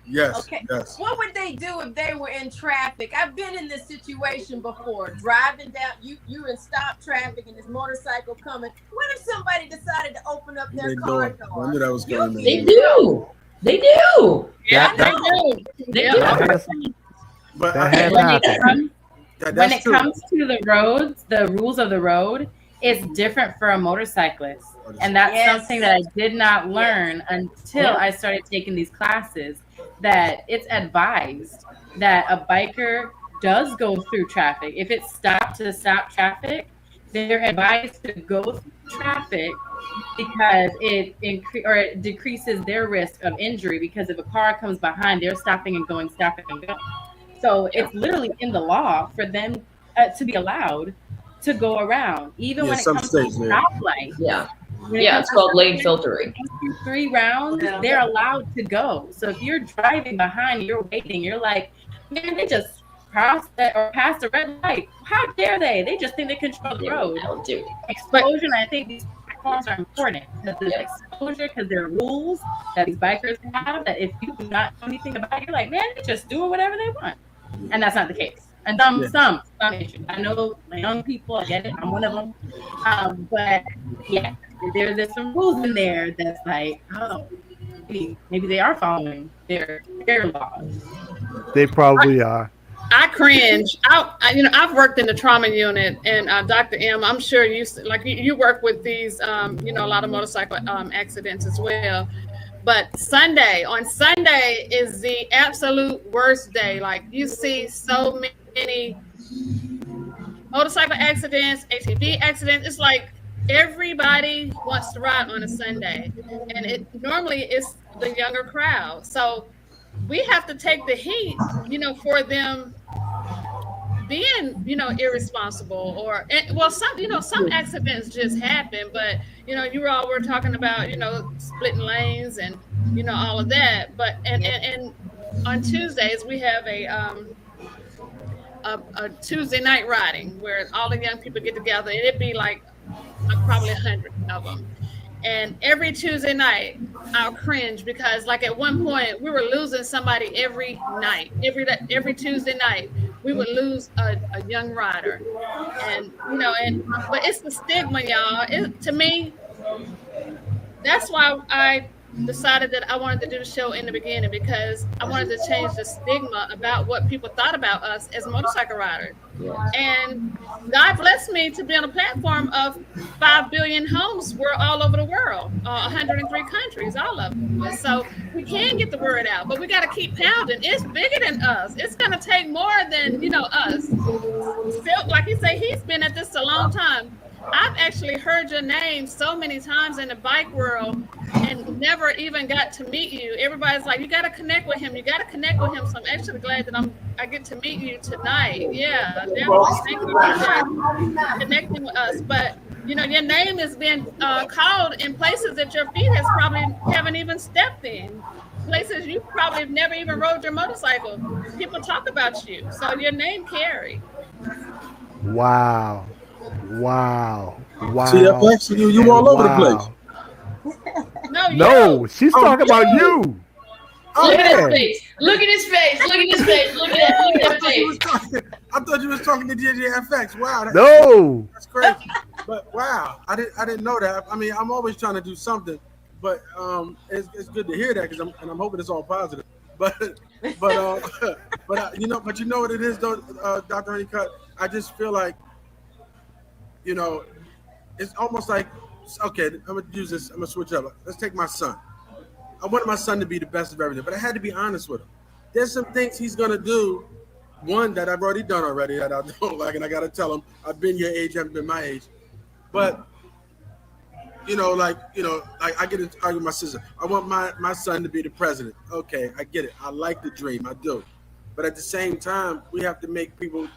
Yes. Okay. Yes. What would they do if they were in traffic? I've been in this situation before. Driving down, you're in stop traffic, and this motorcycle coming. What if somebody decided to open up their car door? I knew that was going on. They do. They do. Yeah, they do. They do. But when it comes to the roads, the rules of the road is different for a motorcyclist. And that's something that I did not learn until I started taking these classes, that it's advised that a biker does go through traffic. If it's stop traffic, they're advised to go through traffic because it decreases their risk of injury, because if a car comes behind, they're stopping and going. So it's literally in the law for them to be allowed to go around, even when it comes to stoplight. It's called lane filtering. 3 rounds, they're allowed to go. So if you're driving behind, you're waiting, you're like, man, they just crossed or passed the red light. How dare they? They just think they control the road. Exposure, and I think these platforms are important, because there's exposure, because there are rules that these bikers have that if you do not know anything about it, you're like, man, they're just doing whatever they want. And that's not the case. And some issues. I know my young people, I get it, I'm one of them. But there's some rules in there that's like, maybe they are following their laws. They probably are. I cringe. I've worked in the trauma unit, and Dr. M, I'm sure you work with these, a lot of motorcycle accidents as well. But on Sunday is the absolute worst day. Like, you see so many motorcycle accidents, ATV accidents. It's like everybody wants to ride on a Sunday, and it normally is the younger crowd. So we have to take the heat, for them being, irresponsible, or some accidents just happen, but you all were talking about, splitting lanes and, all of that. But, and on Tuesdays we have a Tuesday night riding where all the young people get together, and it'd be like probably 100 of them. And every Tuesday night, I'll cringe, because like at one point we were losing somebody every night. Every Tuesday night we would lose a young rider, and but it's the stigma, y'all. To me, that's why I decided that I wanted to do the show in the beginning because I wanted to change the stigma about what people thought about us as motorcycle riders. And God blessed me to be on a platform of 5 billion homes all over the world, 103 countries, all of them. So we can get the word out, but we got to keep pounding. It's bigger than us. It's going to take more than, us. Phil, like you say, he's been at this a long time. I've actually heard your name so many times in the bike world and never even got to meet you. Everybody's like, you got to connect with him. You got to connect with him. So I'm actually glad that I get to meet you tonight. Yeah, definitely. Thank you for connecting with us. But, your name has been called in places that your feet probably haven't even stepped in. Places you probably have never even rode your motorcycle. People talk about you. So your name carry. Wow. Wow. See, you all over the place. No, she's talking about you. Look at his face. Look at his face. Look at his face. Look at that face. I thought you was talking to DJFX. Wow. No. That's crazy. But wow, I didn't know that. I mean, I'm always trying to do something, but it's good to hear that because I'm hoping it's all positive. But you know what it is though, Dr. Honeycutt. I just feel like, it's almost like, okay, I'm gonna use this. I'm gonna switch up. Let's take my son. I wanted my son to be the best of everything, but I had to be honest with him. There's some things he's gonna do. One that I've already done that I don't like, and I gotta tell him I've been your age, haven't been my age. But like I get into argue with my sister. I want my son to be the president. Okay, I get it. I like the dream, I do. But at the same time, we have to make people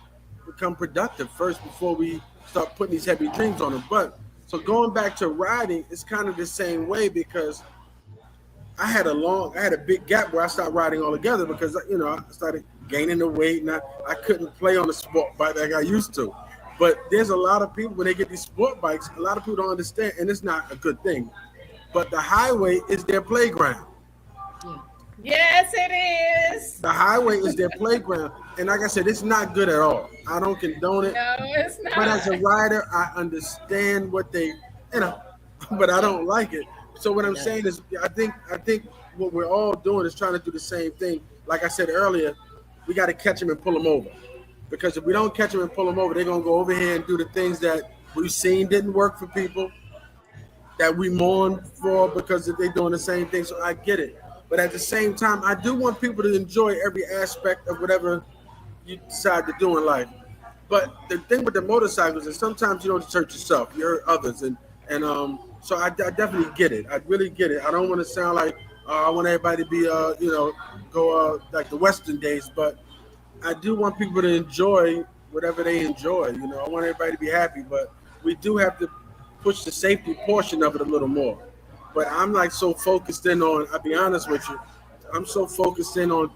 become productive first before we start putting these heavy dreams on them. But so going back to riding, it's kind of the same way because I had a big gap where I stopped riding altogether because I started gaining the weight and I couldn't play on the sport bike like I used to. But there's a lot of people when they get these sport bikes, a lot of people don't understand, and it's not a good thing. But the highway is their playground. Yes, it is. The highway is their playground. And like I said, it's not good at all. I don't condone it. No, it's not. But as a rider, I understand what they, but I don't like it. So what I'm saying is, I think what we're all doing is trying to do the same thing. Like I said earlier, we got to catch them and pull them over. Because if we don't catch them and pull them over, they're going to go over here and do the things that we've seen didn't work for people, that we mourn for because they're doing the same thing. So I get it. But at the same time, I do want people to enjoy every aspect of whatever you decide to do in life. But the thing with the motorcycles is sometimes you don't hurt yourself, you hurt others. And so I definitely get it. I really get it. I don't want to sound like I want everybody to be, go like the Western days. But I do want people to enjoy whatever they enjoy. I want everybody to be happy. But we do have to push the safety portion of it a little more. But I'm like so focused in on, I'll be honest with you, I'm so focused in on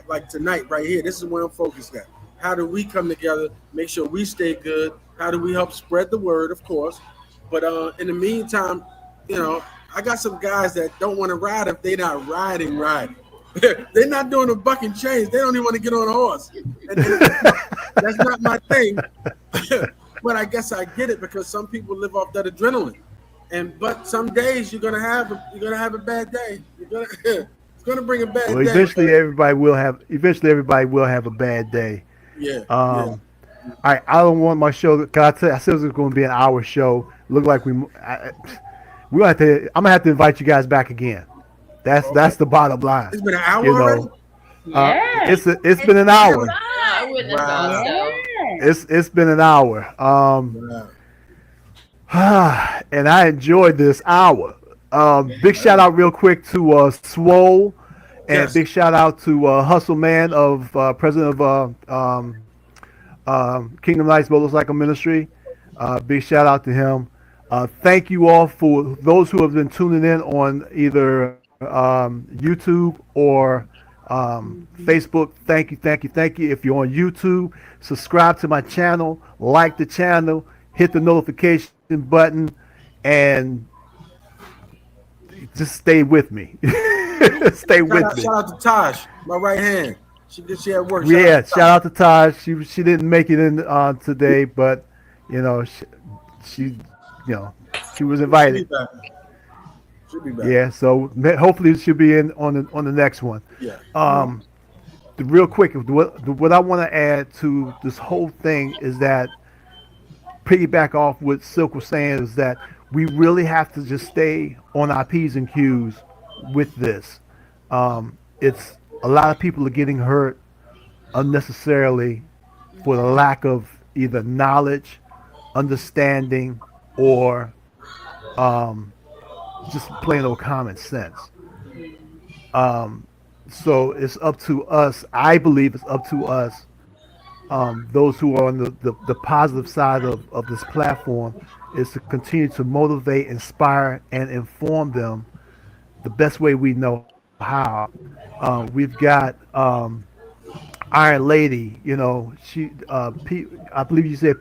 like tonight right here. This is where I'm focused at. How do we come together, make sure we stay good? How do we help spread the word, of course? But in the meantime, I got some guys that don't want to ride if they're not riding. They're not doing a buck and chains. They don't even want to get on a horse. And that's not my thing. But I guess I get it because some people live off that adrenaline. But some days you're gonna have a bad day. It's gonna bring a bad day. Eventually everybody will have a bad day. Yeah. I don't want my show. Cause I said it was going to be an hour show. Look like I'm gonna have to invite you guys back again. That's the bottom line. It's been an hour already? It's been an hour. I wouldn't have thought so. It's been an hour. And I enjoyed this hour. Big shout out real quick to Swole, and Yes. big shout out to Hustle Man of president of Kingdom Lights Motorcycle Ministry. Big shout out to him. Thank you all for those who have been tuning in on either YouTube or Facebook. Thank you. If you're on YouTube, subscribe to my channel, like the channel, hit the notification button, and just stay with me. Stay with me. Shout out to Taj, my right hand. She at work. Yeah, shout out to Taj. She didn't make it in today, but she was invited. Should be back. Yeah, so hopefully it should be in on the next one. Yeah. Real quick, what I want to add to this whole thing is that piggyback off what Silk was saying is that we really have to just stay on our P's and Q's with this. It's a lot of people are getting hurt unnecessarily for the lack of either knowledge, understanding, or just plain old common sense. So it's up to us. I believe it's up to us, those who are on the positive side of this platform, is to continue to motivate, inspire, and inform them the best way we know how. We've got Iron Lady, she I believe you said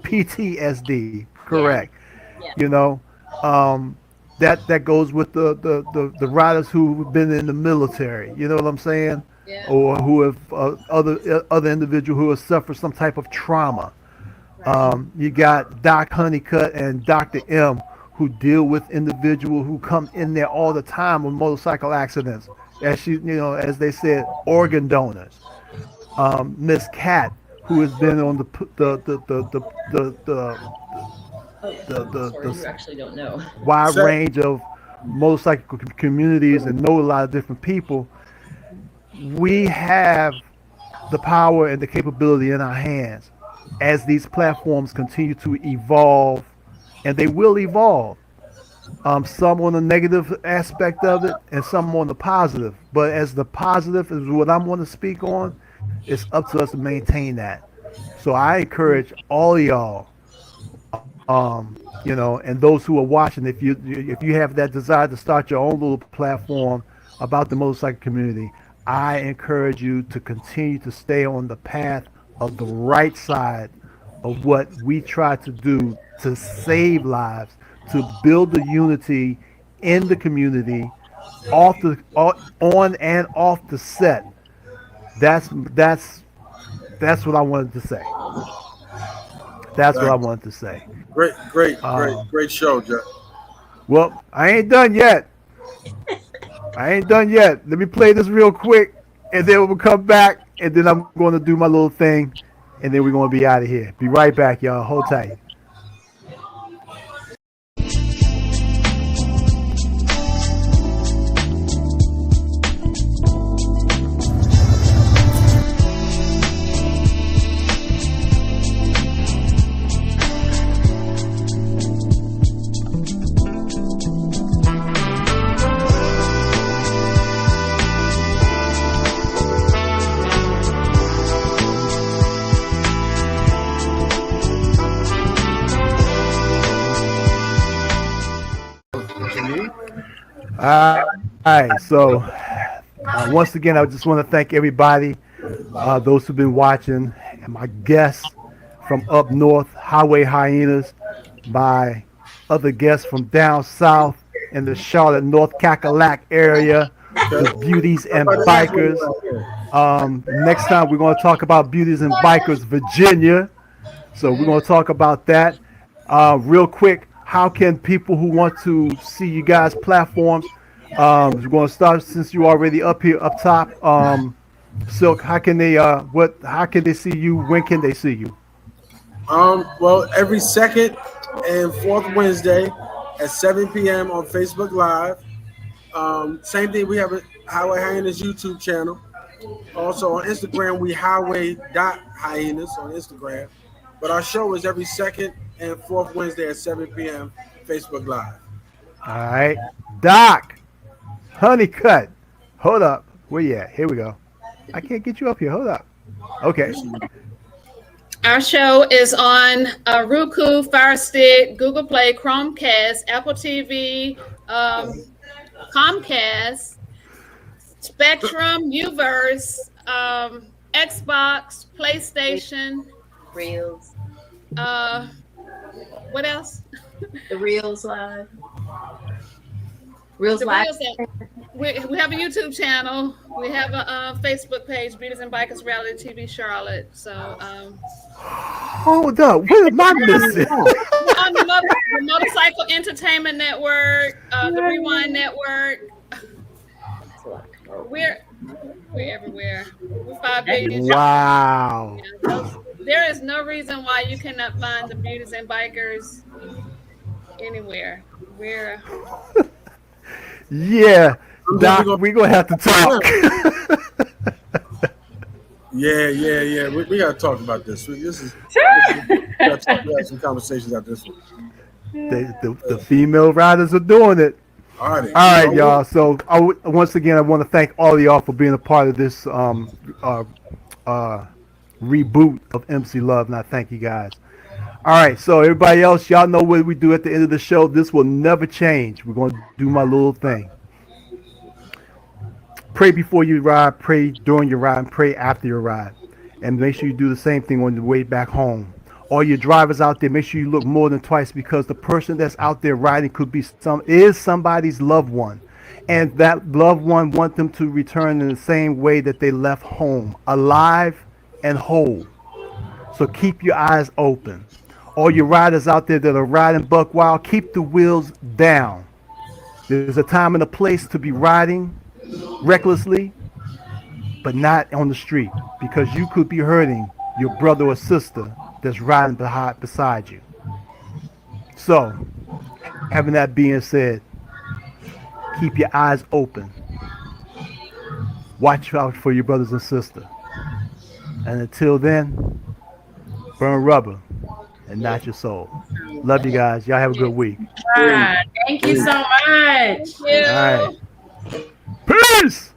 PTSD, correct. Yeah. That goes with the riders who've been in the military, you know what I'm saying? Yeah. Or who have other individuals who have suffered some type of trauma. You got Doc Honeycutt and Dr. M, who deal with individuals who come in there all the time with motorcycle accidents, as they said, organ donors. Miss Cat, who has been on You actually don't know. wide range of motorcycle communities and know a lot of different people. We have the power and the capability in our hands as these platforms continue to evolve, and they will evolve. Some on the negative aspect of it and some on the positive. But as the positive is what I'm going to speak on, it's up to us to maintain that. So I encourage all of y'all, and those who are watching, if you have that desire to start your own little platform about the motorcycle community, I encourage you to continue to stay on the path of the right side of what we try to do to save lives, to build the unity in the community, on and off the set. That's what I wanted to say. That's what I wanted to say. Great show, Jeff. Well, I ain't done yet. Let me play this real quick, and then we'll come back, and then I'm going to do my little thing, and then we're going to be out of here. Be right back, y'all. Hold tight. All right, so once again, I just want to thank everybody, those who've been watching, and my guests from up north, Highway Hyenas, my other guests from down south in the Charlotte, North Cackalack area, the Beauties and Bikers. Next time, we're going to talk about Beauties and Bikers, Virginia. So we're going to talk about that. Real quick, how can people who want to see you guys' platforms, we're going to start since you're already up here, up top. Silk, how can they see you? When can they see you? Well, every second and fourth Wednesday at 7 p.m. on Facebook Live. Same thing, we have a Highway Hyenas YouTube channel. Also on Instagram, we highway.hyenas on Instagram. But our show is every second and fourth Wednesday at 7 p.m. Facebook Live. All right. Doc Honeycutt. Hold up. Where you at? Here we go. I can't get you up here. Hold up. Okay. Our show is on Roku, Fire Stick, Google Play, Chromecast, Apple TV, Comcast, Spectrum, Uverse, Xbox, PlayStation. Reels. What else? The Reels Live. Reels The Live. Reels we have a YouTube channel. We have a Facebook page, Beauties and Bikers Reality TV Charlotte. So Hold up, what am I missing? we're on the Motorcycle Entertainment Network, the Rewind Network. We're everywhere. We're 5 billion. Wow. There is no reason why you cannot find the Beauties and Bikers anywhere. We're Yeah, Doc, we're gonna have to talk. Yeah. We gotta talk about this. This is we have some conversations about this one. The female riders are doing it. All right, y'all. So once again, I want to thank all of y'all for being a part of this reboot of MC Love, and I thank you guys. All right, so everybody else, y'all know what we do at the end of the show. This will never change. We're going to do my little thing. Pray before you ride, pray during your ride, and pray after your ride. And make sure you do the same thing on the way back home. All your drivers out there, make sure you look more than twice, because the person that's out there riding could be somebody's loved one. And that loved one want them to return in the same way that they left home, alive and whole. So keep your eyes open. All your riders out there that are riding buck wild, keep the wheels down. There's a time and a place to be riding recklessly, but not on the street, because you could be hurting your brother or sister that's riding beside you. So, having that being said, keep your eyes open. Watch out for your brothers and sisters. And until then, burn rubber and not your soul. Love you guys. Y'all have a good week. Thank you so much. Thank you. All right. Peace.